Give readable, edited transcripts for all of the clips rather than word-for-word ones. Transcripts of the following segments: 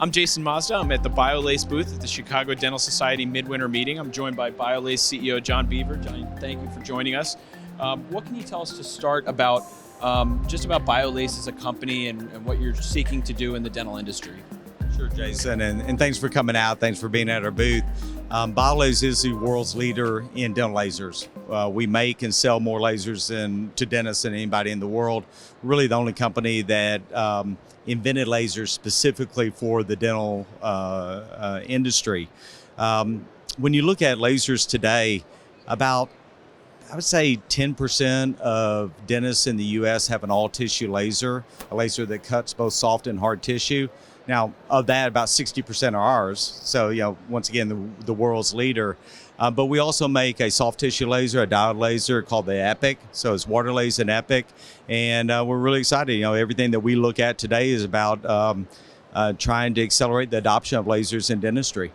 I'm Jason Mazda. I'm at the Biolase booth at the Chicago Dental Society Midwinter meeting. I'm joined by Biolase CEO John Beaver. John, thank you for joining us. What can you tell us to start about just about Biolase as a company and what you're seeking to do in the dental industry? Sure, Jason, and thanks for coming out. Thanks for being at our booth. Biolase is the world's leader in dental lasers. We make and sell more lasers to dentists than anybody in the world. Really the only company that invented lasers specifically for the dental industry. When you look at lasers today, about, I would say 10% of dentists in the U.S. have an all-tissue laser, a laser that cuts both soft and hard tissue. Now, of that, about 60% are ours. So, once again, the world's leader. But we also make a soft tissue laser, a diode laser called the Epic. So it's Waterlase and Epic. And we're really excited. Everything that we look at today is about trying to accelerate the adoption of lasers in dentistry.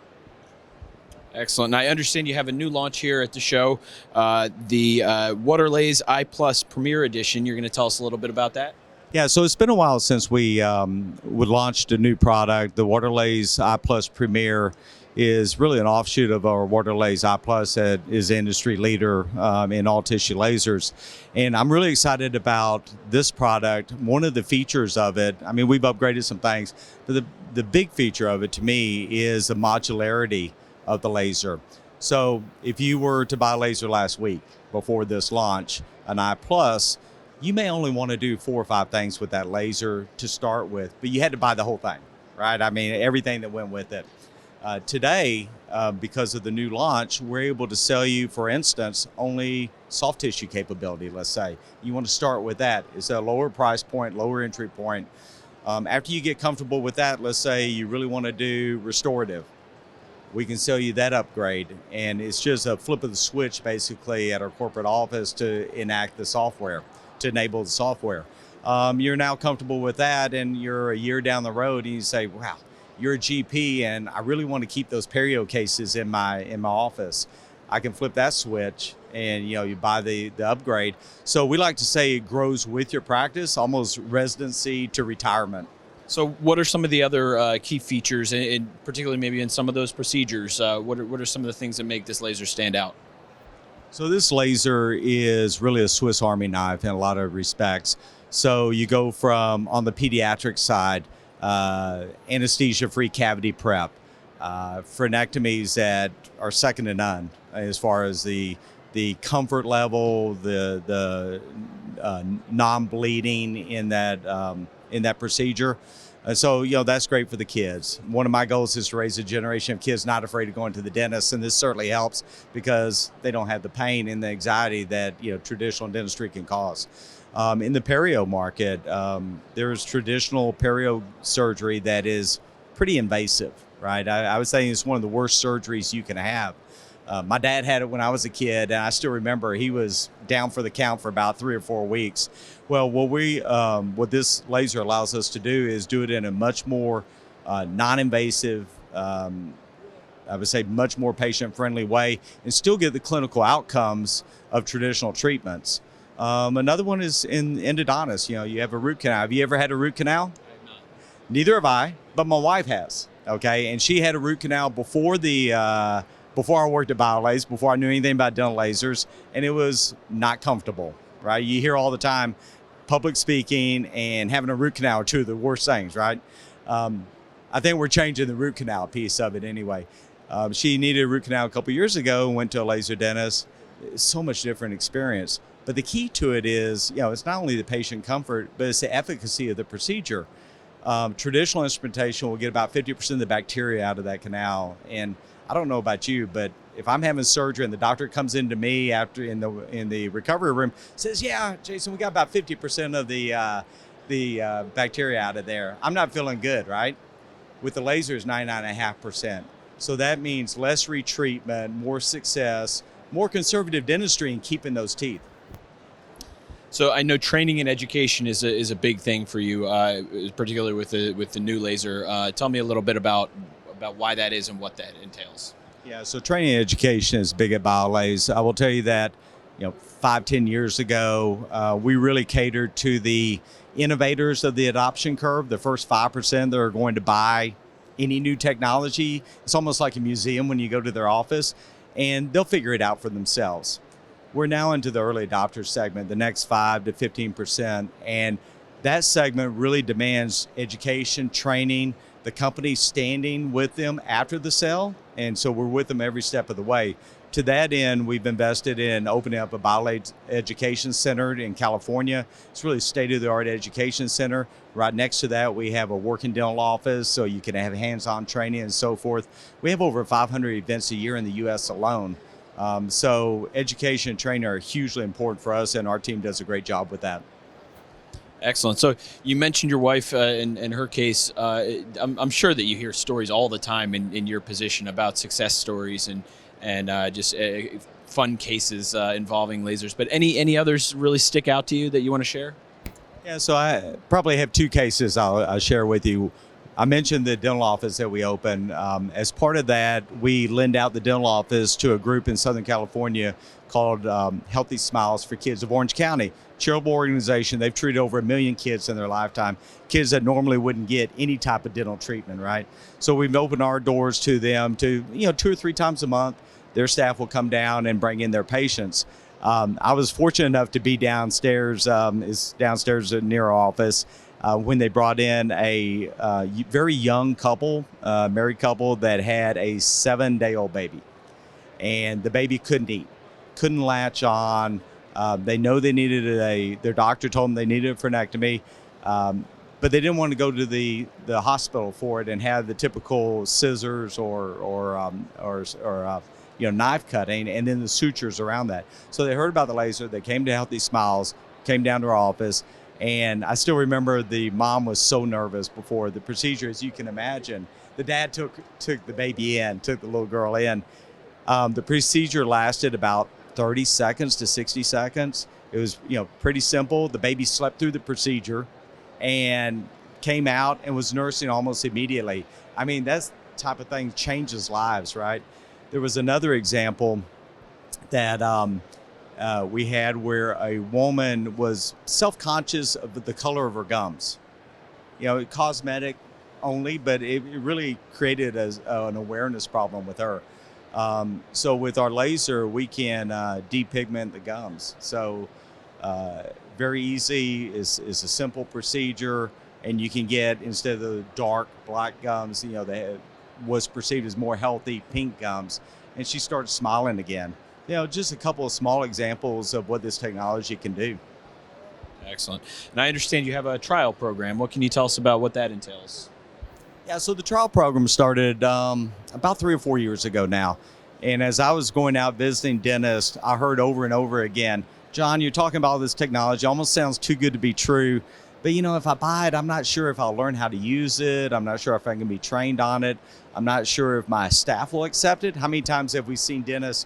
Excellent. And I understand you have a new launch here at the show, the Waterlase iPremier edition. You're going to tell us a little bit about that? Yeah, so it's been a while since we launched a new product. The Waterlase iPremier is really an offshoot of our Waterlase i+ that is the industry leader in all tissue lasers. And I'm really excited about this product. One of the features of it, I mean, we've upgraded some things, but the big feature of it to me is the modularity of the laser. So if you were to buy a laser last week before this launch, an i+, you may only want to do 4 or 5 things with that laser to start with, but you had to buy the whole thing, right? I mean, everything that went with it. Today, because of the new launch, we're able to sell you, for instance, only soft tissue capability, let's say. You want to start with that. It's a lower price point, lower entry point. After you get comfortable with that, let's say you really want to do restorative. We can sell you that upgrade, and it's just a flip of the switch basically at our corporate office to enact the software, to enable the software. You're now comfortable with that, and you're a year down the road and you say, wow, you're a GP and I really want to keep those perio cases in my office. I can flip that switch and you buy the upgrade. So we like to say it grows with your practice, almost residency to retirement. So what are some of the other key features, and particularly maybe in some of those procedures? What are some of the things that make this laser stand out? So this laser is really a Swiss Army knife in a lot of respects. So you go from, on the pediatric side, anesthesia-free cavity prep, frenectomies that are second to none as far as the comfort level, the non-bleeding in that procedure. So, that's great for the kids. One of my goals is to raise a generation of kids not afraid of going to the dentist, and this certainly helps because they don't have the pain and the anxiety that, traditional dentistry can cause. In the perio market, there's traditional perio surgery that is pretty invasive, right? I would say it's one of the worst surgeries you can have. My dad had it when I was a kid, and I still remember he was down for the count for about 3 or 4 weeks. Well, what this laser allows us to do is do it in a much more non-invasive, I would say much more patient-friendly way, and still get the clinical outcomes of traditional treatments. Another one is in endodontists. You have a root canal. Have you ever had a root canal? I have not. Neither have I, but my wife has. Okay, and she had a root canal before I worked at Biolase, before I knew anything about dental lasers, and it was not comfortable, right? You hear all the time, public speaking and having a root canal are two of the worst things, right? I think we're changing the root canal piece of it anyway. She needed a root canal a couple years ago and went to a laser dentist. It's so much different experience. But the key to it is, it's not only the patient comfort, but it's the efficacy of the procedure. Traditional instrumentation will get about 50% of the bacteria out of that canal. And I don't know about you, but if I'm having surgery and the doctor comes into me after in the recovery room, says, yeah, Jason, we got about 50% of the bacteria out of there, I'm not feeling good, right? With the laser, it's 99.5%. So that means less retreatment, more success, more conservative dentistry in keeping those teeth. So I know training and education is a big thing for you, particularly with the new laser. Tell me a little bit about why that is and what that entails. Yeah, so training and education is big at Biolase. I will tell you that, 5-10 years ago, we really catered to the innovators of the adoption curve, the first 5% that are going to buy any new technology. It's almost like a museum when you go to their office, and they'll figure it out for themselves. We're now into the early adopter segment, the next 5 to 15%, and that segment really demands education, training, the company standing with them after the sale, and so we're with them every step of the way. To that end, we've invested in opening up a Biolase education center in California. It's really a state-of-the-art education center. Right next to that, we have a working dental office, so you can have hands-on training and so forth. We have over 500 events a year in the U.S. alone. So education and training are hugely important for us, and our team does a great job with that. Excellent. So you mentioned your wife in her case. I'm sure that you hear stories all the time in your position about success stories and just fun cases involving lasers. But any others really stick out to you that you want to share? Yeah, so I probably have 2 cases I'll share with you. I mentioned the dental office that we opened. As part of that, we lend out the dental office to a group in Southern California called Healthy Smiles for Kids of Orange County. Charitable organization. They've treated over 1 million kids in their lifetime, kids that normally wouldn't get any type of dental treatment, right? So we've opened our doors to them to, 2 or 3 times a month. Their staff will come down and bring in their patients. I was fortunate enough to be downstairs, near our office, when they brought in a very young couple, married couple that had a 7-day-old baby. And the baby couldn't eat, couldn't latch on. They know they needed their doctor told them they needed a frenectomy, but they didn't want to go to the hospital for it and have the typical scissors or knife cutting and then the sutures around that. So they heard about the laser. They came to Healthy Smiles, came down to our office, and I still remember the mom was so nervous before the procedure, as you can imagine. The dad took the baby in, took the little girl in. The procedure lasted about 30 seconds to 60 seconds. It was, pretty simple. The baby slept through the procedure and came out and was nursing almost immediately. I mean, that type of thing changes lives, right? There was another example that we had where a woman was self-conscious of the color of her gums. Cosmetic only, but it really created an awareness problem with her. So with our laser, we can depigment the gums. So very easy, is a simple procedure, and you can get, instead of the dark black gums, that was perceived as more healthy pink gums, and she started smiling again. Just a couple of small examples of what this technology can do. Excellent. And I understand you have a trial program. What can you tell us about what that entails? Yeah, so the trial program started about 3 or 4 years ago now. And as I was going out visiting dentists, I heard over and over again, John, you're talking about all this technology, almost sounds too good to be true. But if I buy it, I'm not sure if I'll learn how to use it. I'm not sure if I can be trained on it. I'm not sure if my staff will accept it. How many times have we seen dentists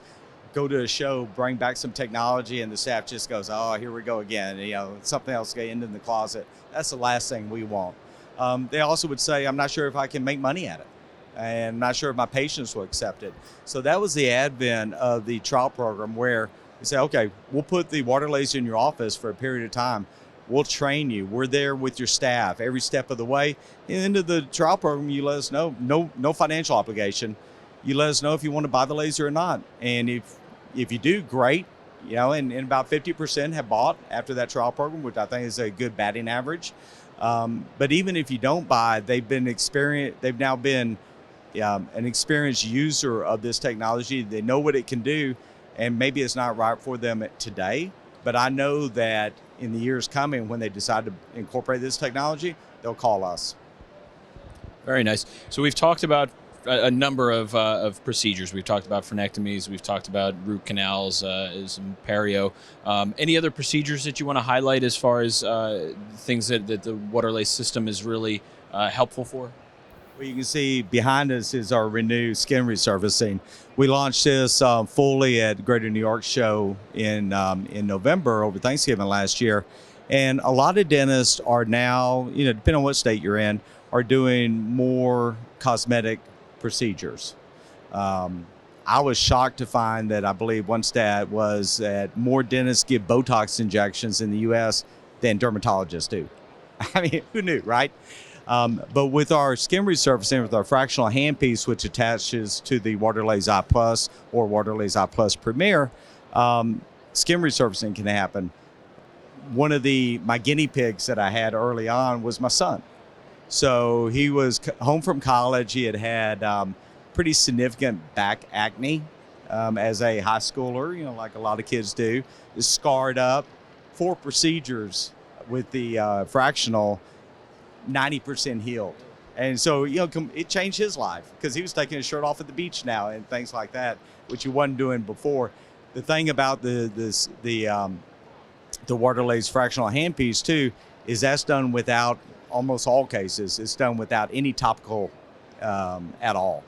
go to a show, bring back some technology, and the staff just goes, oh, here we go again. Something else get into the closet. That's the last thing we want. They also would say, I'm not sure if I can make money at it, and I'm not sure if my patients will accept it. So that was the advent of the trial program, where we say, okay, we'll put the Waterlase in your office for a period of time. We'll train you. We're there with your staff every step of the way. At the end of the trial program, you let us know, no financial obligation. You let us know if you want to buy the laser or not. And if you do, great. And about 50% have bought after that trial program, which I think is a good batting average. But even if you don't buy, they've now been an experienced user of this technology. They know what it can do, and maybe it's not right for them today, but I know that in the years coming, when they decide to incorporate this technology, they'll call us. Very nice. So we've talked about a number of procedures. We've talked about frenectomies. We've talked about root canals, some perio. Any other procedures that you want to highlight as far as things that the Waterlase system is really helpful for? Well, you can see behind us is our Renew skin resurfacing. We launched this fully at Greater New York Show in November over Thanksgiving last year. And a lot of dentists are now, depending on what state you're in, are doing more cosmetic procedures. I was shocked to find that I believe one stat was that more dentists give Botox injections in the U.S. than dermatologists do. I mean, who knew, right? But with our skin resurfacing, with our fractional handpiece, which attaches to the Waterlase I Plus or Waterlase I Plus Premier, skin resurfacing can happen. One of my guinea pigs that I had early on was my son. So he was home from college. He had pretty significant back acne as a high schooler, like a lot of kids do. Is scarred up. 4 procedures with the fractional, 90% healed. And so, it changed his life because he was taking his shirt off at the beach now and things like that, which he wasn't doing before. The thing about the Waterlase fractional handpiece too is that's done without, almost all cases, it's done without any topical at all.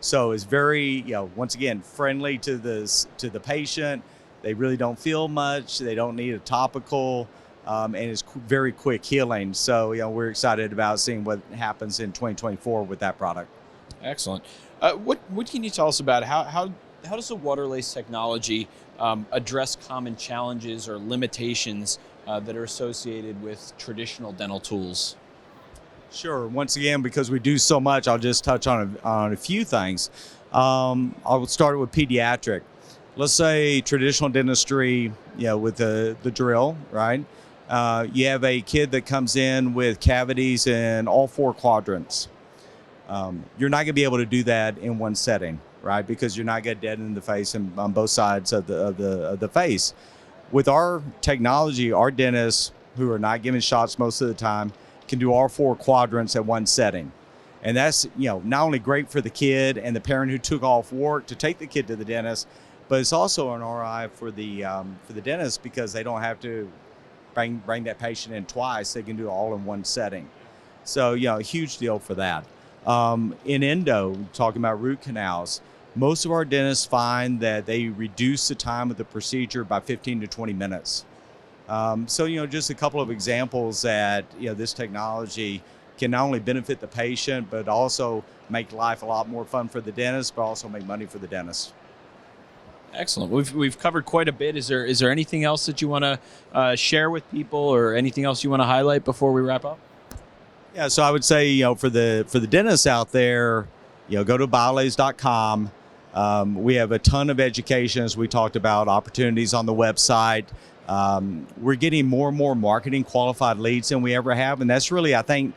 So it's very, once again, friendly to the patient. They really don't feel much. They don't need a topical, and it's very quick healing. So we're excited about seeing what happens in 2024 with that product. Excellent. What can you tell us about how does the Waterlase technology address common challenges or limitations that are associated with traditional dental tools? Sure. Once again, because we do so much, I'll just touch on a few things. I'll start with pediatric. Let's say traditional dentistry, with the drill, right? You have a kid that comes in with cavities in all 4 quadrants. You're not going to be able to do that in one setting, right? Because you're not going to dead in the face and on both sides of the face. With our technology, our dentists, who are not giving shots most of the time, can do all 4 quadrants at one setting. And that's, not only great for the kid and the parent who took off work to take the kid to the dentist, but it's also an ROI for the dentist because they don't have to bring that patient in twice. They can do it all in one setting. So, a huge deal for that. In endo, talking about root canals, most of our dentists find that they reduce the time of the procedure by 15 to 20 minutes. So, just a couple of examples that, this technology can not only benefit the patient, but also make life a lot more fun for the dentist, but also make money for the dentist. Excellent. We've covered quite a bit. Is there anything else that you want to share with people, or anything else you want to highlight before we wrap up? Yeah, so I would say, for the dentists out there, go to biolase.com. We have a ton of education, as we talked about, opportunities on the website. We're getting more and more marketing qualified leads than we ever have, and that's really, I think,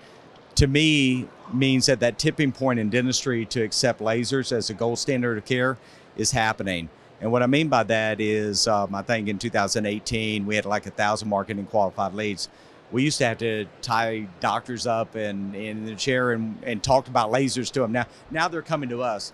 to me, means that tipping point in dentistry to accept lasers as a gold standard of care is happening. And what I mean by that is, I think in 2018, we had like 1,000 marketing qualified leads. We used to have to tie doctors up in the chair and talk about lasers to them. Now they're coming to us.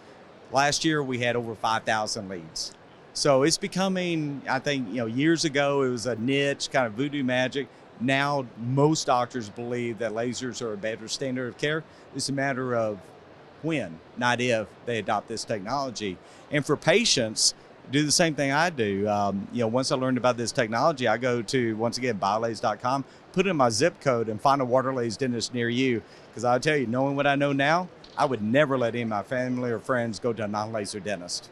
Last year, we had over 5,000 leads. So it's becoming, I think, years ago, it was a niche, kind of voodoo magic. Now, most doctors believe that lasers are a better standard of care. It's a matter of when, not if, they adopt this technology. And for patients, do the same thing I do. Once I learned about this technology, I go to, once again, biolase.com, put in my zip code, and find a Waterlase dentist near you. Because I'll tell you, knowing what I know now, I would never let any of my family or friends go to a non-laser dentist.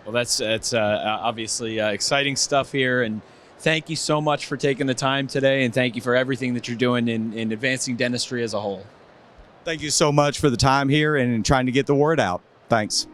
Well, that's obviously exciting stuff here, and thank you so much for taking the time today, and thank you for everything that you're doing in advancing dentistry as a whole. Thank you so much for the time here and in trying to get the word out. Thanks.